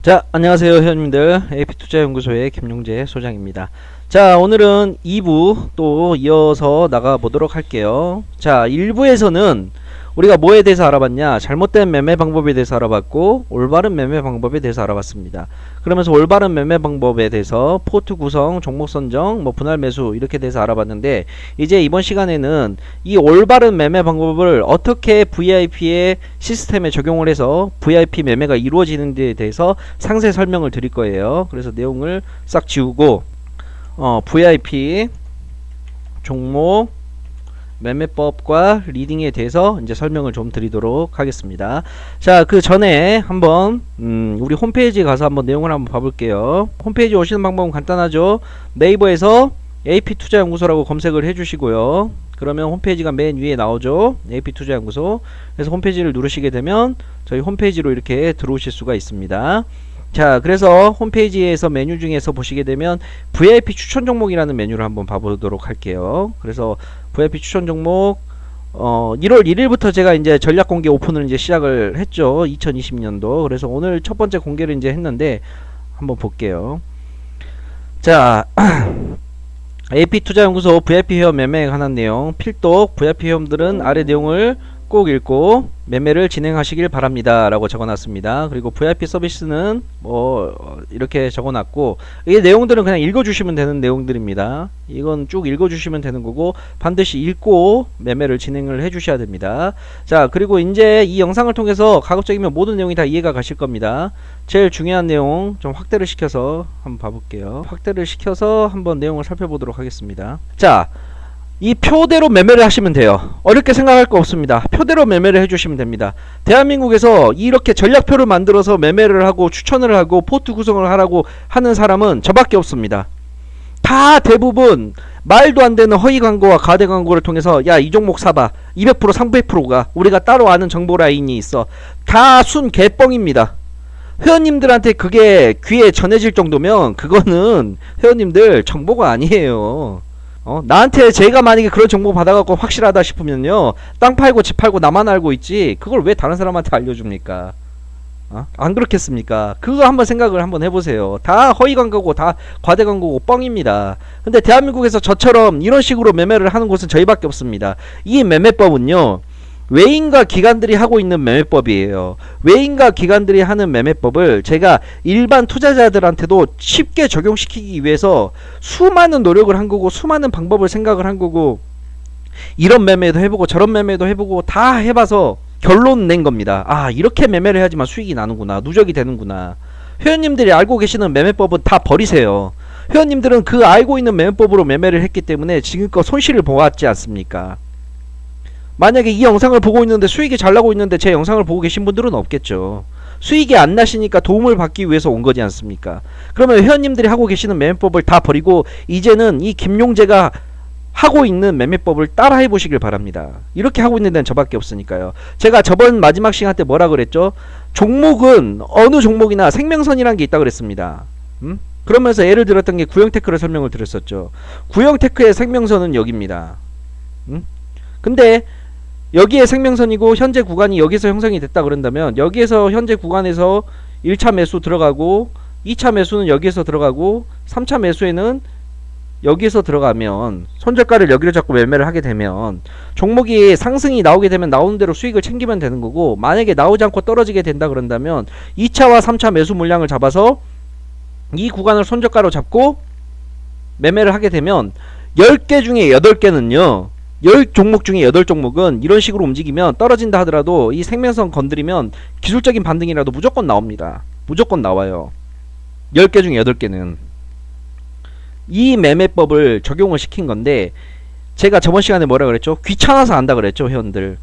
자, 안녕하세요 회원님들. AP투자연구소의 김용재 소장입니다. 자, 오늘은 2부 또 이어서 나가 보도록 할게요. 자, 1부에서는 우리가 뭐에 대해서 알아봤냐, 잘못된 매매 방법에 대해서 알아봤고 올바른 매매 방법에 대해서 알아봤습니다. 그러면서 올바른 매매 방법에 대해서 포트 구성, 종목 선정, 분할 매수 이렇게 대해서 알아봤는데, 이제 이번 시간에는 이 올바른 매매 방법을 어떻게 VIP의 시스템에 적용을 해서 VIP 매매가 이루어지는 데에 대해서 상세 설명을 드릴 거예요. 그래서 내용을 싹 지우고 VIP 종목 매매법과 리딩에 대해서 이제 설명을 좀 드리도록 하겠습니다. 자, 그 전에 한번 우리 홈페이지에 가서 한번 내용을 한번 봐볼게요. 홈페이지 오시는 방법은 간단하죠. 네이버에서 AP투자연구소라고 검색을 해주시고요. 그러면 홈페이지가 맨 위에 나오죠. AP투자연구소. 그래서 홈페이지를 누르시게 되면 저희 홈페이지로 이렇게 들어오실 수가 있습니다. 자, 그래서 홈페이지에서 메뉴 중에서 보시게 되면 VIP 추천 종목이라는 메뉴를 한번 봐보도록 할게요. 그래서 VIP 추천 종목 1월 1일부터 제가 이제 전략 공개 오픈을 이제 시작을 했죠. 2020년도. 그래서 오늘 첫 번째 공개를 이제 했는데 한번 볼게요. 자, AP투자연구소 VIP 회원 매매에 관한 내용 필독. VIP 회원들은 아래 내용을 꼭 읽고 매매를 진행하시길 바랍니다 라고 적어놨습니다. 그리고 VIP 서비스는 이렇게 적어놨고, 이 내용들은 그냥 읽어주시면 되는 내용들입니다. 이건 쭉 읽어주시면 되는 거고 반드시 읽고 매매를 진행을 해주셔야 됩니다. 자, 그리고 이제 이 영상을 통해서 가급적이면 모든 내용이 다 이해가 가실 겁니다. 제일 중요한 내용 좀 확대를 시켜서 한번 봐볼게요. 확대를 시켜서 한번 내용을 살펴보도록 하겠습니다. 자, 이 표대로 매매를 하시면 돼요. 어렵게 생각할 거 없습니다. 표대로 매매를 해주시면 됩니다. 대한민국에서 이렇게 전략표를 만들어서 매매를 하고 추천을 하고 포트 구성을 하라고 하는 사람은 저밖에 없습니다. 다 대부분 말도 안 되는 허위 광고와 가대 광고를 통해서 야, 이 종목 사봐, 200% 300%가 우리가 따로 아는 정보 라인이 있어, 다 순 개뻥입니다. 회원님들한테 그게 귀에 전해질 정도면 그거는 회원님들 정보가 아니에요. 나한테 제가 만약에 그런 정보 받아갖고 확실하다 싶으면요, 땅 팔고 집 팔고 나만 알고 있지 그걸 왜 다른 사람한테 알려줍니까? 안 그렇겠습니까? 그거 한번 생각을 한번 해보세요. 다 허위 광고고 다 과대 광고고 뻥입니다. 근데 대한민국에서 저처럼 이런 식으로 매매를 하는 곳은 저희밖에 없습니다. 이 매매법은요, 외인과 기관들이 하고 있는 매매법이에요. 외인과 기관들이 하는 매매법을 제가 일반 투자자들한테도 쉽게 적용시키기 위해서 수많은 노력을 한 거고, 수많은 방법을 생각을 한 거고, 이런 매매도 해보고 저런 매매도 해보고 다 해봐서 결론 낸 겁니다. 아, 이렇게 매매를 해야지만 수익이 나는구나, 누적이 되는구나. 회원님들이 알고 계시는 매매법은 다 버리세요. 회원님들은 그 알고 있는 매매법으로 매매를 했기 때문에 지금껏 손실을 보았지 않습니까? 만약에 이 영상을 보고 있는데 수익이 잘 나고 있는데 제 영상을 보고 계신 분들은 없겠죠. 수익이 안 나시니까 도움을 받기 위해서 온 거지 않습니까? 그러면 회원님들이 하고 계시는 매매법을 다 버리고 이제는 이 김용재가 하고 있는 매매법을 따라 해보시길 바랍니다. 이렇게 하고 있는 데는 저밖에 없으니까요. 제가 저번 마지막 시간 때 뭐라 그랬죠? 종목은 어느 종목이나 생명선이라는 게 있다 그랬습니다. 그러면서 예를 들었던 게 구형테크를 설명을 드렸었죠. 구형테크의 생명선은 여기입니다. 근데 여기에 생명선이고 현재 구간이 여기서 형성이 됐다 그런다면, 여기에서 현재 구간에서 1차 매수 들어가고 2차 매수는 여기에서 들어가고 3차 매수에는 여기에서 들어가면, 손절가를 여기로 잡고 매매를 하게 되면 종목이 상승이 나오게 되면 나오는 대로 수익을 챙기면 되는 거고, 만약에 나오지 않고 떨어지게 된다 그런다면 2차와 3차 매수 물량을 잡아서 이 구간을 손절가로 잡고 매매를 하게 되면 10개 중에 8개는요, 10종목 중에 8종목은 이런 식으로 움직이면 떨어진다 하더라도 이 생명선 건드리면 기술적인 반등이라도 무조건 나옵니다. 무조건 나와요. 10개 중에 8개는. 이 매매법을 적용을 시킨 건데, 제가 저번 시간에 뭐라 그랬죠? 귀찮아서 안다 그랬죠, 회원들.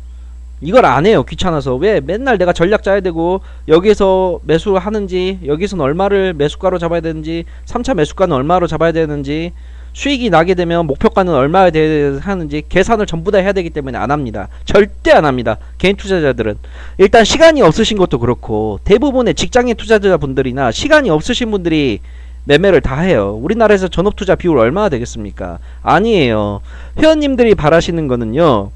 이걸 안 해요, 귀찮아서. 왜 맨날 내가 전략 짜야 되고, 여기에서 매수를 하는지, 여기서는 얼마를 매수가로 잡아야 되는지, 3차 매수가는 얼마로 잡아야 되는지, 수익이 나게 되면 목표가는 얼마에 대해 하는지 계산을 전부 다 해야 되기 때문에 안 합니다. 절대 안 합니다. 개인 투자자들은. 일단 시간이 없으신 것도 그렇고, 대부분의 직장인 투자자분들이나 시간이 없으신 분들이 매매를 다 해요. 우리나라에서 전업투자 비율 얼마나 되겠습니까? 아니에요. 회원님들이 바라시는 거는요,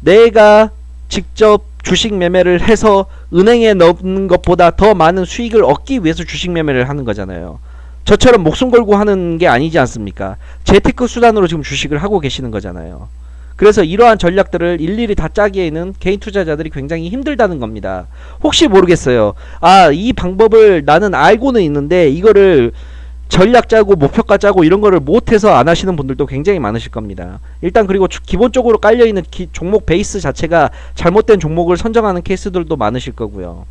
내가 직접 주식 매매를 해서 은행에 넣는 것보다 더 많은 수익을 얻기 위해서 주식 매매를 하는 거잖아요. 저처럼 목숨 걸고 하는 게 아니지 않습니까? 재테크 수단으로 지금 주식을 하고 계시는 거잖아요. 그래서 이러한 전략들을 일일이 다 짜기에는 개인 투자자들이 굉장히 힘들다는 겁니다. 혹시 모르겠어요. 아, 이 방법을 나는 알고는 있는데 이거를 전략 짜고 목표가 짜고 이런 거를 못해서 안 하시는 분들도 굉장히 많으실 겁니다. 일단 그리고 기본적으로 깔려있는 종목 베이스 자체가 잘못된 종목을 선정하는 케이스들도 많으실 거고요.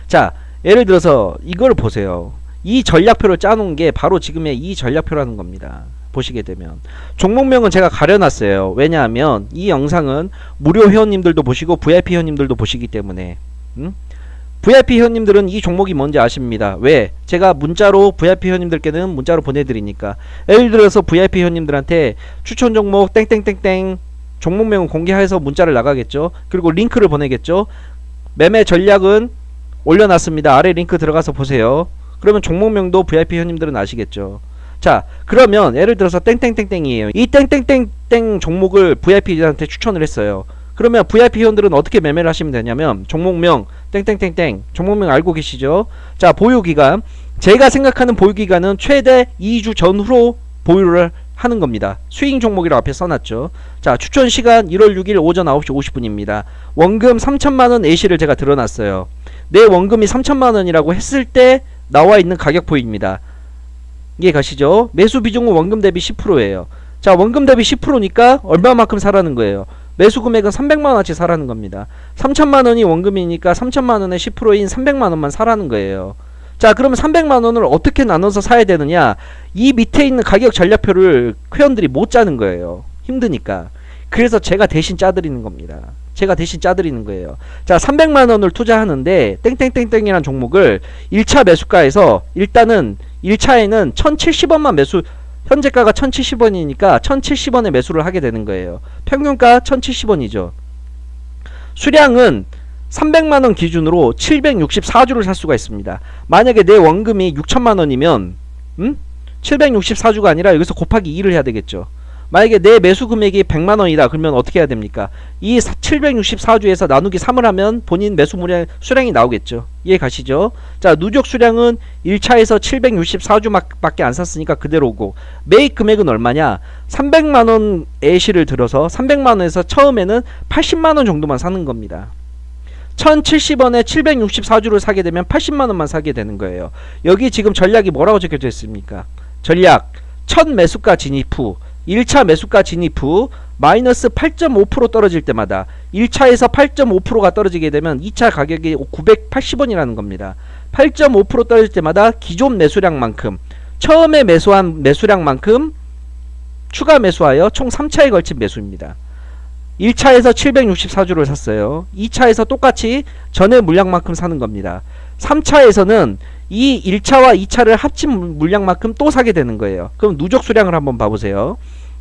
자, 예를 들어서 이걸 보세요. 이 전략표를 짜놓은 게 바로 지금의 이 전략표라는 겁니다. 보시게 되면 종목명은 제가 가려놨어요. 왜냐하면 이 영상은 무료 회원님들도 보시고 VIP 회원님들도 보시기 때문에 VIP 회원님들은 이 종목이 뭔지 아십니다. 왜? 제가 문자로 VIP 회원님들께는 문자로 보내드리니까. 예를 들어서 VIP 회원님들한테 추천 종목 땡땡땡땡 종목명은 공개해서 문자를 나가겠죠. 그리고 링크를 보내겠죠. 매매 전략은 올려놨습니다. 아래 링크 들어가서 보세요. 그러면 종목명도 VIP 회원님들은 아시겠죠. 자, 그러면 예를 들어서 땡땡땡땡이에요. 이 땡땡땡땡 종목을 VIP들한테 추천을 했어요. 그러면 VIP 회원들은 어떻게 매매를 하시면 되냐면 종목명 땡땡땡땡 종목명 알고 계시죠? 자, 보유기간 제가 생각하는 보유기간은 최대 2주 전후로 보유를 하는 겁니다. 스윙 종목이라고 앞에 써놨죠. 자, 추천 시간 1월 6일 오전 9시 50분입니다. 원금 3천만원 A시를 제가 들어놨어요. 내 원금이 3천만원이라고 했을 때 나와 있는 가격표입니다. 이해 가시죠? 매수 비중은 원금 대비 10%예요. 자, 원금 대비 10%니까 얼마만큼 사라는 거예요? 매수 금액은 300만원어치 사라는 겁니다. 3천만원이 원금이니까 3천만원의 10%인 300만원만 사라는 거예요. 자, 그러면 300만원을 어떻게 나눠서 사야 되느냐? 이 밑에 있는 가격 전략표를 회원들이 못 짜는 거예요. 힘드니까. 그래서 제가 대신 짜드리는 겁니다. 제가 대신 짜드리는 거예요. 자, 300만원을 투자하는데 땡땡땡땡이란 종목을 1차 매수가에서 일단은 1차에는 1070원만 매수, 현재가가 1070원이니까 1070원에 매수를 하게 되는 거예요. 평균가 1070원이죠. 수량은 300만원 기준으로 764주를 살 수가 있습니다. 만약에 내 원금이 6천만원이면 764주가 아니라 여기서 곱하기 2를 해야 되겠죠. 만약에 내 매수 금액이 100만원이다 그러면 어떻게 해야 됩니까? 이 764주에서 나누기 3을 하면 본인 매수 수량이 나오겠죠. 이해 가시죠? 자, 누적 수량은 1차에서 764주 밖에 안 샀으니까 그대로고, 매입 금액은 얼마냐? 300만원 A시를 들어서 300만원에서 처음에는 80만원 정도만 사는 겁니다. 1070원에 764주를 사게 되면 80만원만 사게 되는 거예요. 여기 지금 전략이 뭐라고 적혀져 있습니까? 전략 첫 매수가 진입 후 1차 매수가 진입 후 마이너스 8.5% 떨어질 때마다 1차에서 8.5%가 떨어지게 되면 2차 가격이 980원이라는 겁니다. 8.5% 떨어질 때마다 기존 매수량만큼 처음에 매수한 매수량만큼 추가 매수하여 총 3차에 걸친 매수입니다. 1차에서 764주를 샀어요. 2차에서 똑같이 전에 물량만큼 사는 겁니다. 3차에서는 이 1차와 2차를 합친 물량만큼 또 사게 되는 거예요. 그럼 누적 수량을 한번 봐보세요.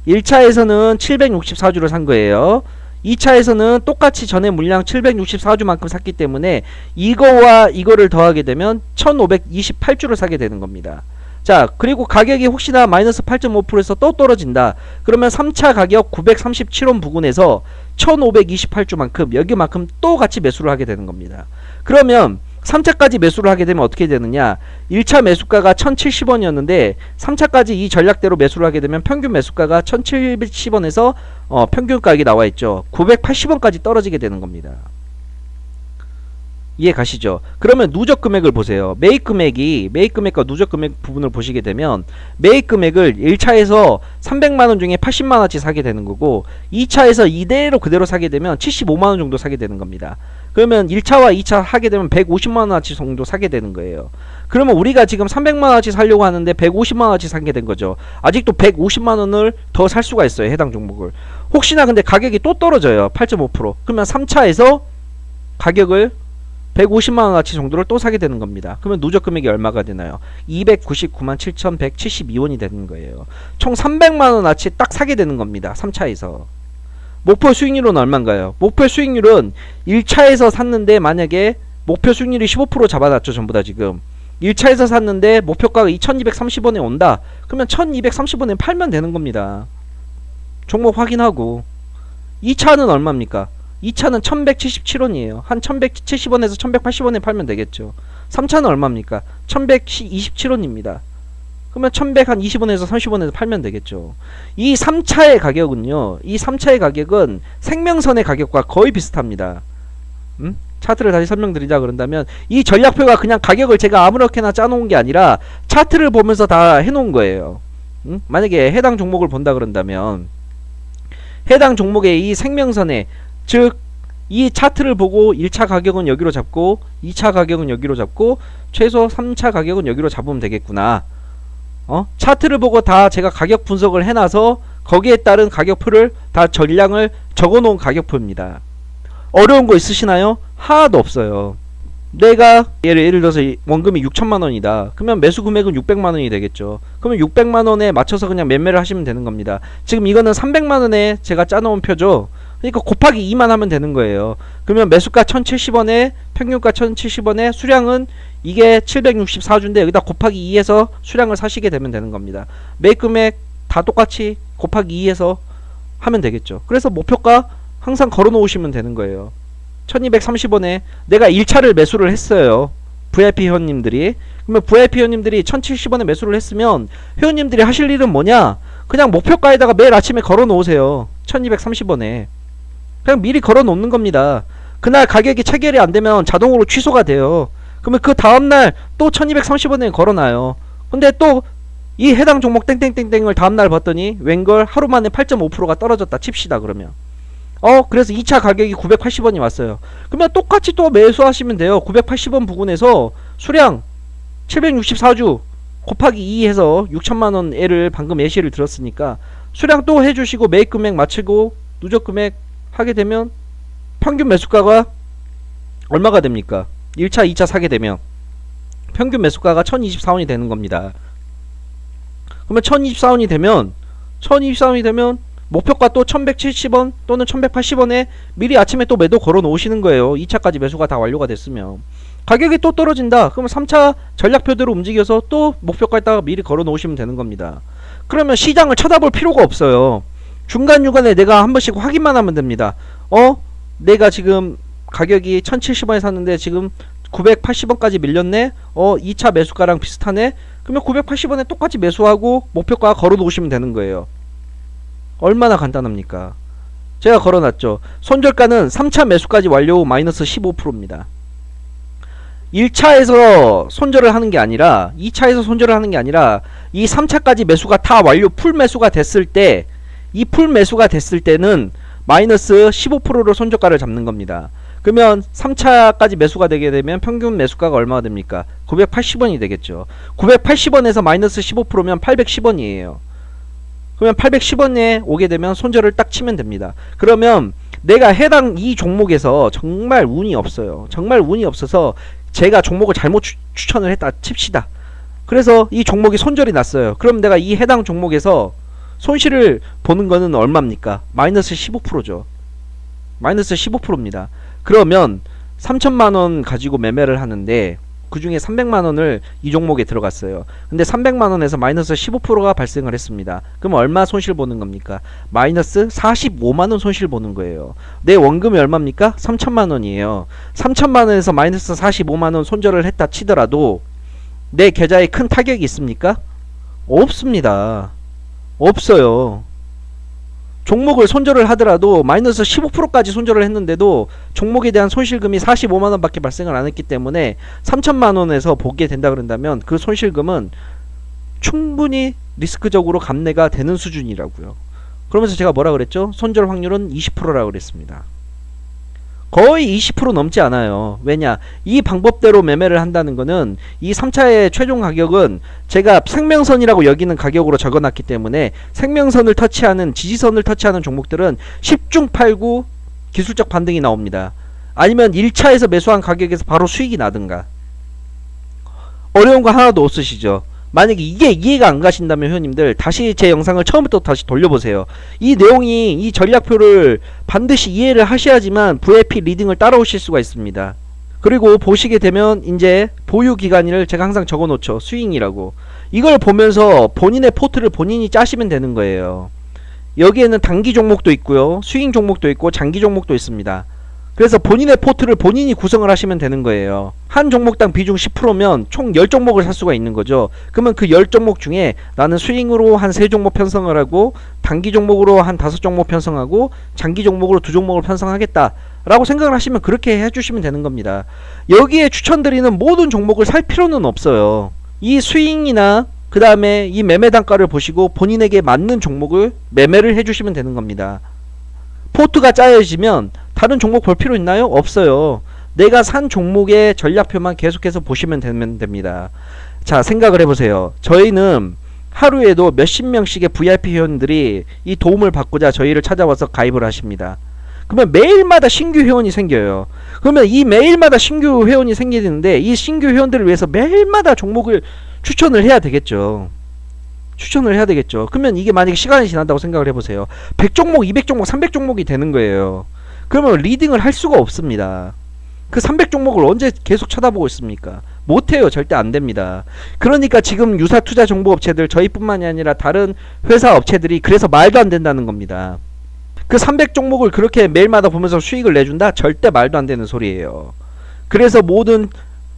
1차에서는 764주를 산 거예요. 2차에서는 똑같이 전에 물량 764주만큼 샀기 때문에 이거와 이거를 더하게 되면 1528주를 사게 되는 겁니다. 자, 그리고 가격이 혹시나 마이너스 8.5%에서 또 떨어진다. 그러면 3차 가격 937원 부근에서 1528주만큼 여기만큼 또 같이 매수를 하게 되는 겁니다. 그러면 3차까지 매수를 하게 되면 어떻게 되느냐? 1차 매수가가 1070원이었는데 3차까지 이 전략대로 매수를 하게 되면 평균 매수가가 1710원에서 평균 가격이 나와 있죠. 980원까지 떨어지게 되는 겁니다. 이해 가시죠? 그러면 누적 금액을 보세요. 매입 금액과 누적 금액 부분을 보시게 되면 매입 금액을 1차에서 300만원 중에 80만원치 사게 되는 거고 2차에서 이대로 그대로 사게 되면 75만원 정도 사게 되는 겁니다. 그러면 1차와 2차 하게 되면 150만원어치 정도 사게 되는 거예요. 그러면 우리가 지금 300만원어치 사려고 하는데 150만원어치 사게 된 거죠. 아직도 150만원을 더 살 수가 있어요. 해당 종목을. 혹시나 근데 가격이 또 떨어져요. 8.5%. 그러면 3차에서 가격을 150만원어치 정도를 또 사게 되는 겁니다. 그러면 누적 금액이 얼마가 되나요? 299만 7,172원이 되는 거예요. 총 300만원어치 딱 사게 되는 겁니다. 3차에서. 목표 수익률은 얼마인가요? 목표 수익률은 1차에서 샀는데 만약에 목표 수익률이 15% 잡아놨죠. 전부 다 지금. 1차에서 샀는데 목표가가 2230원에 온다. 그러면 1230원에 팔면 되는 겁니다. 종목 확인하고. 2차는 얼마입니까? 2차는 1177원이에요. 한 1170원에서 1180원에 팔면 되겠죠. 3차는 얼마입니까? 1127원입니다. 그러면 1120원에서 30원에서 팔면 되겠죠. 이 3차의 가격은요. 이 3차의 가격은 생명선의 가격과 거의 비슷합니다. 차트를 다시 설명드리자 그런다면 이 전략표가 그냥 가격을 제가 아무렇게나 짜놓은 게 아니라 차트를 보면서 다 해놓은 거예요. 만약에 해당 종목을 본다 그런다면 해당 종목의 이 생명선에 즉 이 차트를 보고 1차 가격은 여기로 잡고 2차 가격은 여기로 잡고 최소 3차 가격은 여기로 잡으면 되겠구나. 차트를 보고 다 제가 가격 분석을 해놔서 거기에 따른 가격표를 다 전량을 적어놓은 가격표입니다. 어려운 거 있으시나요? 하나도 없어요. 내가 예를 들어서 원금이 6천만원이다. 그러면 매수 금액은 600만원이 되겠죠. 그러면 600만원에 맞춰서 그냥 매매를 하시면 되는 겁니다. 지금 이거는 300만원에 제가 짜놓은 표죠. 그러니까 곱하기 2만 하면 되는 거예요. 그러면 매수가 1070원에 평균가 1070원에 수량은 이게 764주인데 여기다 곱하기 2해서 수량을 사시게 되면 되는 겁니다. 매입 금액 다 똑같이 곱하기 2해서 하면 되겠죠. 그래서 목표가 항상 걸어 놓으시면 되는 거예요. 1230원에 내가 1차를 매수를 했어요. VIP 회원님들이. 그러면 VIP 회원님들이 1070원에 매수를 했으면 회원님들이 하실 일은 뭐냐? 그냥 목표가에다가 매일 아침에 걸어 놓으세요. 1230원에. 그냥 미리 걸어 놓는 겁니다. 그날 가격이 체결이 안 되면 자동으로 취소가 돼요. 그러면 그 다음날 또 1230원에 걸어놔요. 근데 또 이 해당 종목 땡땡땡땡을 다음날 봤더니 웬걸 하루 만에 8.5%가 떨어졌다 칩시다 그러면. 그래서 2차 가격이 980원이 왔어요. 그러면 똑같이 또 매수하시면 돼요. 980원 부근에서 수량 764주 곱하기 2 해서 6천만원 애를 방금 예시를 들었으니까 수량 또 해주시고 매입 금액 맞추고 누적 금액 하게 되면 평균 매수가가 얼마가 됩니까? 1차 2차 사게 되면 평균 매수가가 1024원이 되는 겁니다. 그러면 1024원이 되면 목표가 또 1170원 또는 1180원에 미리 아침에 또 매도 걸어 놓으시는 거예요. 2차까지 매수가 다 완료가 됐으면. 가격이 또 떨어진다. 그러면 3차 전략표대로 움직여서 또 목표가에다가 미리 걸어 놓으시면 되는 겁니다. 그러면 시장을 쳐다볼 필요가 없어요. 중간중간에 내가 한 번씩 확인만 하면 됩니다. 내가 지금 가격이 1070원에 샀는데 지금 980원까지 밀렸네. 2차 매수가랑 비슷하네. 그러면 980원에 똑같이 매수하고 목표가 걸어 놓으시면 되는 거예요. 얼마나 간단합니까? 제가 걸어놨죠. 손절가는 3차 매수까지 완료 후 마이너스 15%입니다. 1차에서 손절을 하는 게 아니라 2차에서 손절을 하는 게 아니라 이 3차까지 매수가 다 완료 풀 매수가 됐을 때 이 풀 매수가 됐을 때는 마이너스 15%로 손절가를 잡는 겁니다. 그러면 3차까지 매수가 되게 되면 평균 매수가가 얼마가 됩니까? 980원이 되겠죠. 980원에서 마이너스 15%면 810원이에요. 그러면 810원에 오게 되면 손절을 딱 치면 됩니다. 그러면 내가 해당 이 종목에서 정말 운이 없어요. 정말 운이 없어서 제가 종목을 잘못 추천을 했다 칩시다. 그래서 이 종목이 손절이 났어요. 그럼 내가 이 해당 종목에서 손실을 보는 거는 얼마입니까? 마이너스 15%죠. 마이너스 15%입니다. 그러면 3천만원 가지고 매매를 하는데 그 중에 300만원을 이 종목에 들어갔어요. 근데 300만원에서 마이너스 15%가 발생을 했습니다. 그럼 얼마 손실 보는 겁니까? 마이너스 45만원 손실 보는 거예요. 내 원금이 얼마입니까? 3천만원이에요. 3천만원에서 마이너스 45만원 손절을 했다 치더라도 내 계좌에 큰 타격이 있습니까? 없습니다. 없어요. 종목을 손절을 하더라도 마이너스 15%까지 손절을 했는데도 종목에 대한 손실금이 45만원 밖에 발생을 안 했기 때문에 3천만원에서 보게 된다 그런다면 그 손실금은 충분히 리스크적으로 감내가 되는 수준이라고요. 그러면서 제가 뭐라 그랬죠? 손절 확률은 20%라고 그랬습니다. 거의 20% 넘지 않아요. 왜냐? 이 방법대로 매매를 한다는 거는 이 3차의 최종 가격은 제가 생명선이라고 여기는 가격으로 적어놨기 때문에 생명선을 터치하는 지지선을 터치하는 종목들은 10중 8구 기술적 반등이 나옵니다. 아니면 1차에서 매수한 가격에서 바로 수익이 나든가. 어려운 거 하나도 없으시죠? 만약에 이게 이해가 안 가신다면 회원님들 다시 제 영상을 처음부터 다시 돌려보세요. 이 내용이 이 전략표를 반드시 이해를 하셔야지만 VIP 리딩을 따라오실 수가 있습니다. 그리고 보시게 되면 이제 보유기간을 제가 항상 적어놓죠. 스윙이라고. 이걸 보면서 본인의 포트를 본인이 짜시면 되는 거예요. 여기에는 단기 종목도 있고요. 스윙 종목도 있고 장기 종목도 있습니다. 그래서 본인의 포트를 본인이 구성을 하시면 되는 거예요. 한 종목당 비중 10%면 총 10종목을 살 수가 있는 거죠. 그러면 그 10종목 중에 나는 스윙으로 한 3종목 편성을 하고 단기 종목으로 한 5종목 편성하고 장기 종목으로 2종목을 편성하겠다 라고 생각을 하시면 그렇게 해주시면 되는 겁니다. 여기에 추천드리는 모든 종목을 살 필요는 없어요. 이 스윙이나 그 다음에 이 매매 단가를 보시고 본인에게 맞는 종목을 매매를 해주시면 되는 겁니다. 포트가 짜여지면 다른 종목 볼 필요 있나요? 없어요. 내가 산 종목의 전략표만 계속해서 보시면 됩니다. 자, 생각을 해보세요. 저희는 하루에도 몇십 명씩의 VIP 회원들이 이 도움을 받고자 저희를 찾아와서 가입을 하십니다. 그러면 매일마다 신규 회원이 생겨요. 그러면 이 매일마다 신규 회원이 생기는데 이 신규 회원들을 위해서 매일마다 종목을 추천을 해야 되겠죠. 추천을 해야 되겠죠. 그러면 이게 만약에 시간이 지난다고 생각을 해보세요. 100종목, 200종목, 300종목이 되는 거예요. 그러면 리딩을 할 수가 없습니다. 그 300종목을 언제 계속 쳐다보고 있습니까? 못해요. 절대 안됩니다. 그러니까 지금 유사 투자 정보 업체들, 저희뿐만이 아니라 다른 회사 업체들이 그래서 말도 안 된다는 겁니다. 그 300종목을 그렇게 매일마다 보면서 수익을 내준다? 절대 말도 안 되는 소리예요. 그래서 모든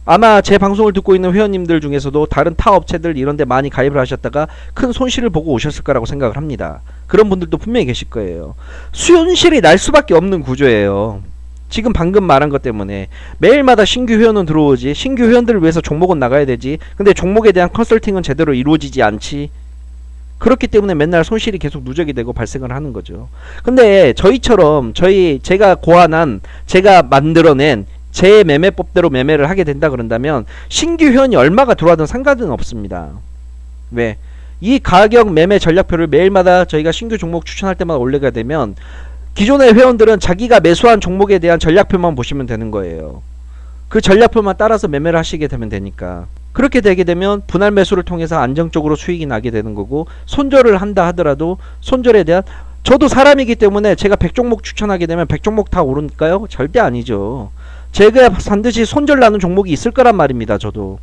아마 제 방송을 듣고 있는 회원님들 중에서도 다른 타 업체들 이런데 많이 가입을 하셨다가 큰 손실을 보고 오셨을 거라고 생각을 합니다. 그런 분들도 분명히 계실 거예요. 손실이 날 수밖에 없는 구조예요. 지금 방금 말한 것 때문에 매일마다 신규 회원은 들어오지, 신규 회원들을 위해서 종목은 나가야 되지, 근데 종목에 대한 컨설팅은 제대로 이루어지지 않지. 그렇기 때문에 맨날 손실이 계속 누적이 되고 발생을 하는 거죠. 근데 저희처럼 제가 고안한, 제가 만들어낸 제 매매법대로 매매를 하게 된다 그런다면 신규 회원이 얼마가 들어와든 상관은 없습니다. 왜? 이 가격 매매 전략표를 매일마다 저희가 신규 종목 추천할 때마다 올리게 되면 기존의 회원들은 자기가 매수한 종목에 대한 전략표만 보시면 되는 거예요. 그 전략표만 따라서 매매를 하시게 되면 되니까. 그렇게 되게 되면 분할 매수를 통해서 안정적으로 수익이 나게 되는 거고, 손절을 한다 하더라도 손절에 대한, 저도 사람이기 때문에 제가 100종목 추천하게 되면 100종목 다 오를까요? 절대 아니죠. 제가 반드시 손절 나는 종목이 있을 거란 말입니다. 저도.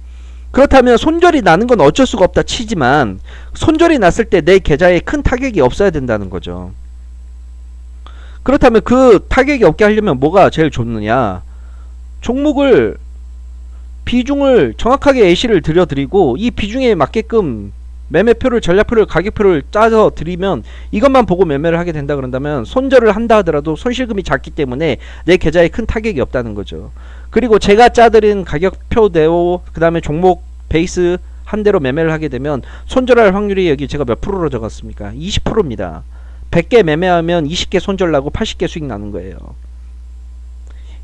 그렇다면 손절이 나는 건 어쩔 수가 없다 치지만 손절이 났을 때 내 계좌에 큰 타격이 없어야 된다는 거죠. 그렇다면 그 타격이 없게 하려면 뭐가 제일 좋느냐? 종목을 비중을 정확하게 예시를 들여드리고 이 비중에 맞게끔 매매표를, 전략표를, 가격표를 짜서 드리면 이것만 보고 매매를 하게 된다 그런다면 손절을 한다 하더라도 손실금이 작기 때문에 내 계좌에 큰 타격이 없다는 거죠. 그리고 제가 짜드린 가격표대로 그 다음에 종목 베이스 한 대로 매매를 하게 되면 손절할 확률이 여기 제가 몇 프로로 적었습니까? 20%입니다. 100개 매매하면 20개 손절 나고 80개 수익 나는 거예요.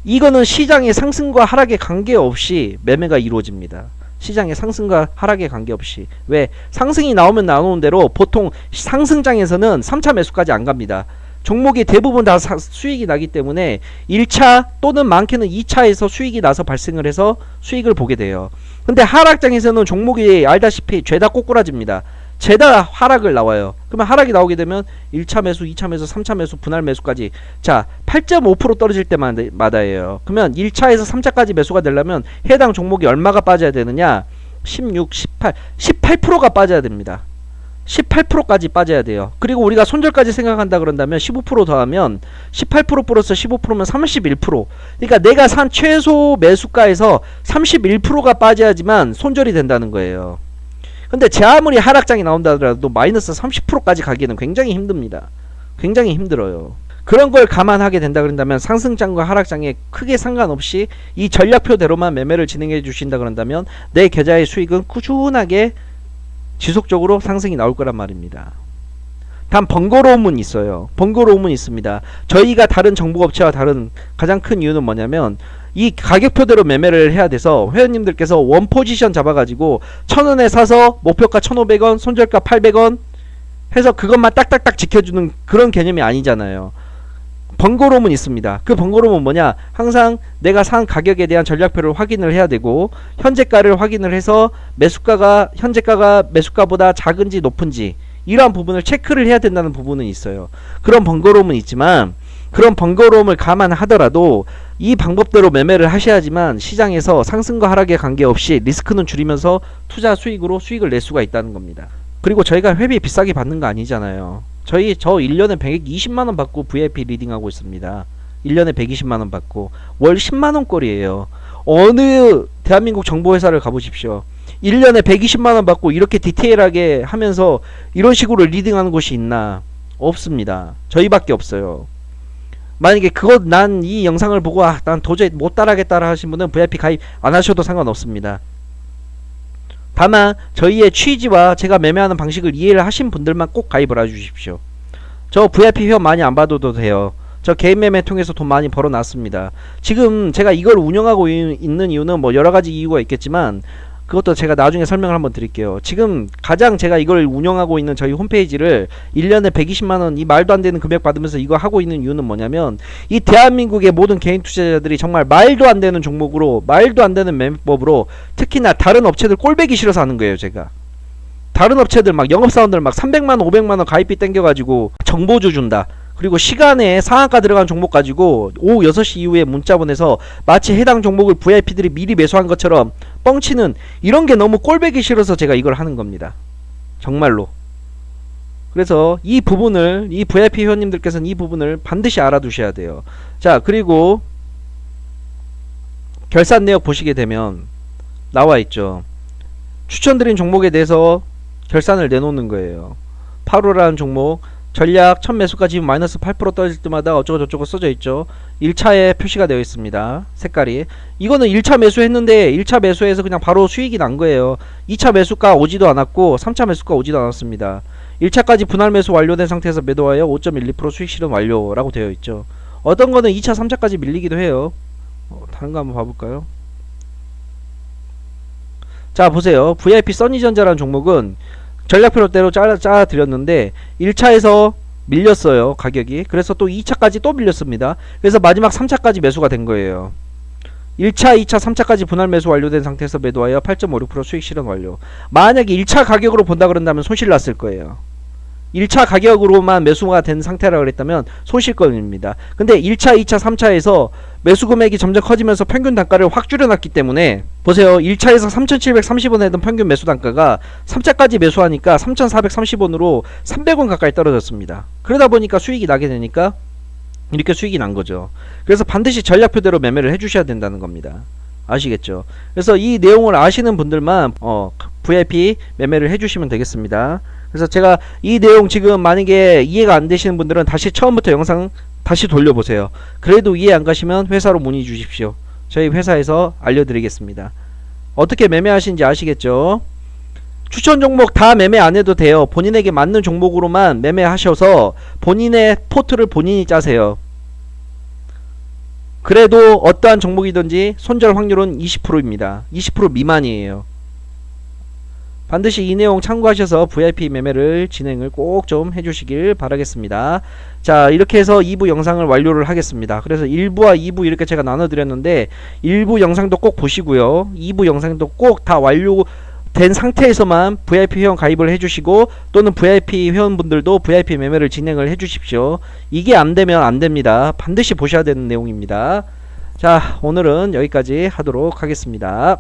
이거는 시장의 상승과 하락에 관계없이 매매가 이루어집니다. 시장의 상승과 하락에 관계없이. 왜? 상승이 나오면 나오는 대로 보통 상승장에서는 3차 매수까지 안 갑니다. 종목이 대부분 다 수익이 나기 때문에 1차 또는 많게는 2차에서 수익이 나서 발생을 해서 수익을 보게 돼요. 근데 하락장에서는 종목이 알다시피 죄다 꼬꾸라집니다. 죄다 하락을 나와요. 그러면 하락이 나오게 되면 1차 매수, 2차 매수, 3차 매수, 분할 매수까지, 자 8.5% 떨어질 때마다예요. 그러면 1차에서 3차까지 매수가 되려면 해당 종목이 얼마가 빠져야 되느냐? 16, 18, 18%가 빠져야 됩니다. 18%까지 빠져야 돼요. 그리고 우리가 손절까지 생각한다 그런다면 15% 더하면 18% 플러스 15%면 31%. 그러니까 내가 산 최소 매수가에서 31%가 빠져야지만 손절이 된다는 거예요. 근데 제 아무리 하락장이 나온다 하더라도 마이너스 30%까지 가기에는 굉장히 힘듭니다. 굉장히 힘들어요. 그런 걸 감안하게 된다 그런다면 상승장과 하락장에 크게 상관없이 이 전략표대로만 매매를 진행해 주신다 그런다면 내 계좌의 수익은 꾸준하게 지속적으로 상승이 나올 거란 말입니다. 단 번거로움은 있어요. 번거로움은 있습니다. 저희가 다른 정보업체와 다른 가장 큰 이유는 뭐냐면 이 가격표대로 매매를 해야 돼서 회원님들께서 원 포지션 잡아가지고 1000원에 사서 목표가 1500원, 손절가 800원 해서 그것만 딱딱딱 지켜주는 그런 개념이 아니잖아요. 번거로움은 있습니다. 그 번거로움은 뭐냐? 항상 내가 산 가격에 대한 전략표를 확인을 해야 되고 현재가를 확인을 해서 매수가가 현재가가 매수가보다 작은지 높은지 이러한 부분을 체크를 해야 된다는 부분은 있어요. 그런 번거로움은 있지만 그런 번거로움을 감안하더라도 이 방법대로 매매를 하셔야지만 시장에서 상승과 하락에 관계없이 리스크는 줄이면서 투자 수익으로 수익을 낼 수가 있다는 겁니다. 그리고 저희가 회비 비싸게 받는 거 아니잖아요. 저 1년에 120만원 받고 VIP 리딩하고 있습니다. 1년에 120만원 받고 월 10만원 꼴이에요. 어느 대한민국 정보회사를 가보십시오. 1년에 120만원 받고 이렇게 디테일하게 하면서 이런 식으로 리딩하는 곳이 있나? 없습니다. 저희밖에 없어요. 만약에 난 이 영상을 보고 난 도저히 못 따라하겠다 하신 분은 VIP 가입 안 하셔도 상관없습니다. 다만 저희의 취지와 제가 매매하는 방식을 이해를 하신 분들만 꼭 가입을 해주십시오. 저 VIP 회원 많이 안 받아도 돼요. 저 개인 매매 통해서 돈 많이 벌어놨습니다. 지금 제가 이걸 운영하고 있는 이유는 뭐 여러가지 이유가 있겠지만 그것도 제가 나중에 설명을 한번 드릴게요. 지금 가장 제가 이걸 운영하고 있는 저희 홈페이지를 1년에 120만원 이 말도 안 되는 금액 받으면서 이거 하고 있는 이유는 뭐냐면 이 대한민국의 모든 개인 투자자들이 정말 말도 안 되는 종목으로 말도 안 되는 매매법으로 특히나 다른 업체들 꼴배기 싫어서 하는 거예요. 제가 다른 업체들 막 영업사원들 막 300만원 500만원 가입비 땡겨가지고 정보주 준다, 그리고 시간에 상한가 들어간 종목 가지고 오후 6시 이후에 문자 보내서 마치 해당 종목을 VIP들이 미리 매수한 것처럼 뻥치는 이런 게 너무 꼴배기 싫어서 제가 이걸 하는 겁니다. 정말로. 그래서 이 부분을, 이 VIP 회원님들께서는 이 부분을 반드시 알아두셔야 돼요. 자, 그리고 결산 내역 보시게 되면 나와 있죠. 추천드린 종목에 대해서 결산을 내놓는 거예요. 8호라는 종목 전략 첫 매수까지 마이너스 8% 떨어질 때마다 어쩌고저쩌고 써져 있죠. 1차에 표시가 되어 있습니다. 색깔이. 이거는 1차 매수했는데 1차 매수해서 그냥 바로 수익이 난 거예요. 2차 매수가 오지도 않았고 3차 매수가 오지도 않았습니다. 1차까지 분할 매수 완료된 상태에서 매도하여 5.12% 수익 실현 완료라고 되어 있죠. 어떤 거는 2차 3차까지 밀리기도 해요. 다른 거 한번 봐볼까요? 자, 보세요. VIP 써니전자라는 종목은 전략표대로 짜 드렸는데 1차에서 밀렸어요, 가격이. 그래서 또 2차까지 또 밀렸습니다. 그래서 마지막 3차까지 매수가 된 거예요. 1차, 2차, 3차까지 분할 매수 완료된 상태에서 매도하여 8.56% 수익 실현 완료. 만약에 1차 가격으로 본다 그런다면 손실 났을 거예요. 1차 가격으로만 매수가 된 상태라 그랬다면 손실권입니다. 근데 1차, 2차, 3차에서 매수 금액이 점점 커지면서 평균 단가를 확 줄여놨기 때문에 보세요. 1차에서 3,730원 했던 평균 매수 단가가 3차까지 매수하니까 3,430원으로 300원 가까이 떨어졌습니다. 그러다 보니까 수익이 나게 되니까 이렇게 수익이 난 거죠. 그래서 반드시 전략표대로 매매를 해주셔야 된다는 겁니다. 아시겠죠? 그래서 이 내용을 아시는 분들만 VIP 매매를 해주시면 되겠습니다. 그래서 제가 이 내용 지금 만약에 이해가 안 되시는 분들은 다시 처음부터 영상 다시 돌려보세요. 그래도 이해 안 가시면 회사로 문의 주십시오. 저희 회사에서 알려드리겠습니다. 어떻게 매매하시는지 아시겠죠? 추천 종목 다 매매 안 해도 돼요. 본인에게 맞는 종목으로만 매매하셔서 본인의 포트를 본인이 짜세요. 그래도 어떠한 종목이든지 손절 확률은 20%입니다. 20% 미만이에요. 반드시 이 내용 참고하셔서 VIP 매매를 진행을 꼭 좀 해주시길 바라겠습니다. 자, 이렇게 해서 2부 영상을 완료를 하겠습니다. 그래서 1부와 2부 이렇게 제가 나눠드렸는데 1부 영상도 꼭 보시고요. 2부 영상도 꼭 다 완료된 상태에서만 VIP 회원 가입을 해주시고 또는 VIP 회원분들도 VIP 매매를 진행을 해주십시오. 이게 안되면 안됩니다. 반드시 보셔야 되는 내용입니다. 자, 오늘은 여기까지 하도록 하겠습니다.